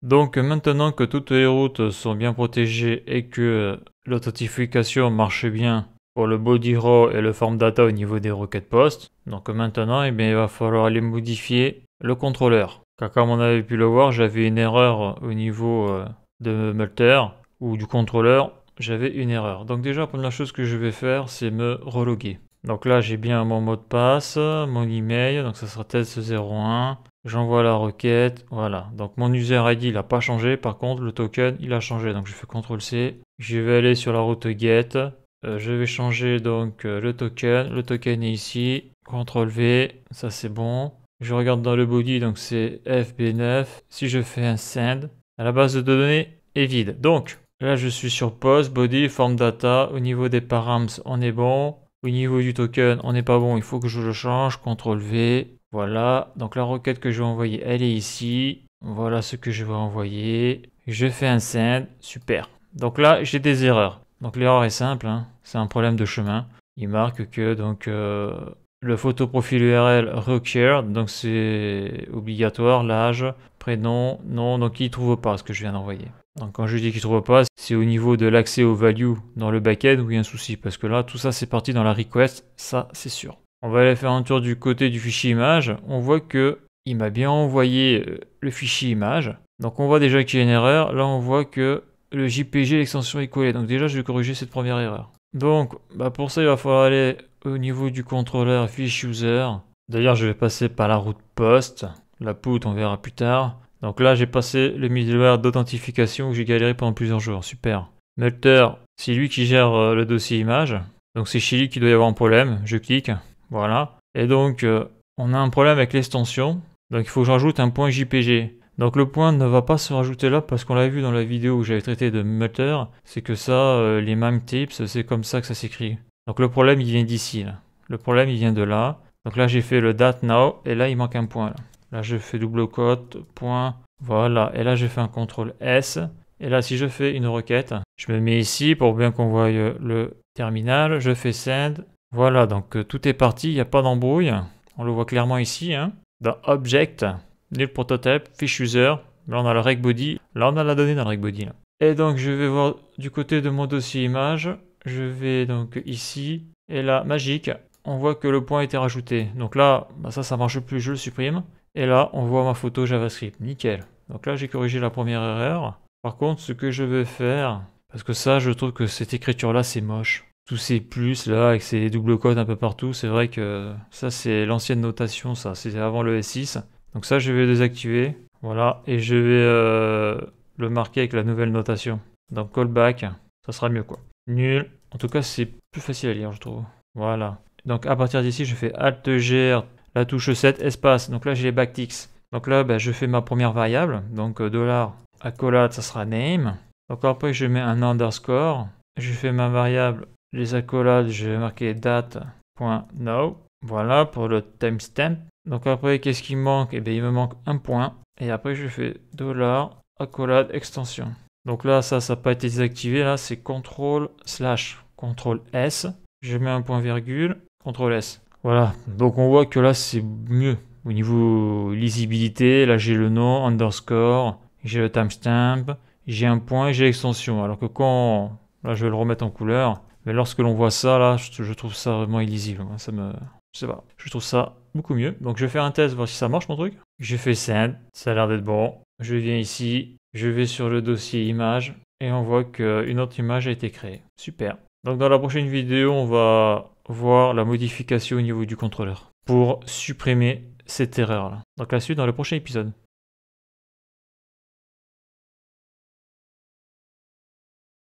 Donc maintenant que toutes les routes sont bien protégées et que l'authentification marche bien pour le body raw et le form data au niveau des requêtes post, donc maintenant il va falloir aller modifier le contrôleur. Car comme on avait pu le voir, j'avais une erreur au niveau de Multer ou du contrôleur, j'avais une erreur. Donc déjà, la première chose que je vais faire, c'est me reloguer. Donc là, j'ai bien mon mot de passe, mon email, donc ça sera test01. J'envoie la requête, voilà. Donc mon user ID, il n'a pas changé. Par contre, le token, il a changé. Donc je fais CTRL-C. Je vais aller sur la route get. Je vais changer donc le token. Le token est ici. CTRL-V, ça c'est bon. Je regarde dans le body, donc c'est FB9. Si je fais un send, la base de données est vide. Donc là, je suis sur post, body, form data. Au niveau des params, on est bon. Au niveau du token, on n'est pas bon. Il faut que je le change. CTRL-V. Voilà, donc la requête que je vais envoyer, elle est ici. Voilà ce que je vais envoyer. Je fais un send, super. Donc là, j'ai des erreurs. Donc l'erreur est simple, hein. C'est un problème de chemin. Il marque que donc le photo profil URL required, donc c'est obligatoire, l'âge, prénom, non, donc il ne trouve pas ce que je viens d'envoyer. Donc quand je dis qu'il ne trouve pas, c'est au niveau de l'accès aux values dans le backend où il y a un souci, parce que là, tout ça c'est parti dans la request, ça c'est sûr. On va aller faire un tour du côté du fichier image. On voit que il m'a bien envoyé le fichier image. Donc on voit déjà qu'il y a une erreur. Là on voit que le JPG, l'extension est collée. Donc déjà je vais corriger cette première erreur. Donc pour ça il va falloir aller au niveau du contrôleur fiche user. D'ailleurs je vais passer par la route post. La put on verra plus tard. Donc là j'ai passé le middleware d'authentification où j'ai galéré pendant plusieurs jours. Super. Melter, c'est lui qui gère le dossier image. Donc c'est chez lui qu'il doit y avoir un problème. Je clique. Voilà. Et donc, on a un problème avec l'extension. Donc, il faut que je rajoute un point JPG. Donc, le point ne va pas se rajouter là parce qu'on l'a vu dans la vidéo où j'avais traité de Mutter. C'est que ça, les MIME tips, c'est comme ça que ça s'écrit. Donc, le problème, il vient d'ici. Là. Le problème, il vient de là. Donc là, j'ai fait le date now. Et là, il manque un point. Là, je fais double quote, point. Voilà. Et là, j'ai fait un CTRL S. Et là, si je fais une requête, je me mets ici pour bien qu'on voie le terminal. Je fais send. Voilà, donc tout est parti, il n'y a pas d'embrouille. On le voit clairement ici. Hein. Dans Object, New Prototype, Fiche User. Là, on a le reg body. Là, on a la donnée dans le reg body. Là. Et donc, je vais voir du côté de mon dossier image. Je vais donc ici. Et là, magique, on voit que le point a été rajouté. Donc là, ça marche plus, je le supprime. Et là, on voit ma photo JavaScript. Nickel. Donc là, j'ai corrigé la première erreur. Par contre, ce que je vais faire, parce que ça, je trouve que cette écriture-là, c'est moche. Tous ces plus là avec ces doubles codes un peu partout, c'est vrai que ça c'est l'ancienne notation, ça c'est avant le S6. Donc ça je vais désactiver, voilà, et je vais le marquer avec la nouvelle notation. Donc callback, ça sera mieux quoi. Nul, en tout cas c'est plus facile à lire je trouve. Voilà. Donc à partir d'ici je fais Alt-G, la touche 7, espace. Donc là j'ai les backticks. Donc là je fais ma première variable, donc $accolade ça sera name. Donc après je mets un underscore, je fais ma variable. Les accolades, je vais marquer date.now. Voilà pour le timestamp. Donc après, qu'est-ce qui me manque? Eh bien, il me manque un point. Et après, je fais $accolade extension. Donc là, ça n'a pas été désactivé. Là, c'est CTRL/CTRL-S. Je mets un point virgule, CTRL-S. Voilà. Donc on voit que là, c'est mieux. Au niveau lisibilité, là, j'ai le nom, underscore, j'ai le timestamp, j'ai un point et j'ai l'extension. Alors que quand... Là, je vais le remettre en couleur. Mais lorsque l'on voit ça, là, je trouve ça vraiment illisible. Ça me... Je sais pas. Je trouve ça beaucoup mieux. Donc, je vais faire un test, voir si ça marche, mon truc. Je fais send. Ça a l'air d'être bon. Je viens ici. Je vais sur le dossier image. Et on voit qu'une autre image a été créée. Super. Donc, dans la prochaine vidéo, on va voir la modification au niveau du contrôleur. Pour supprimer cette erreur-là. Donc, la suite dans le prochain épisode.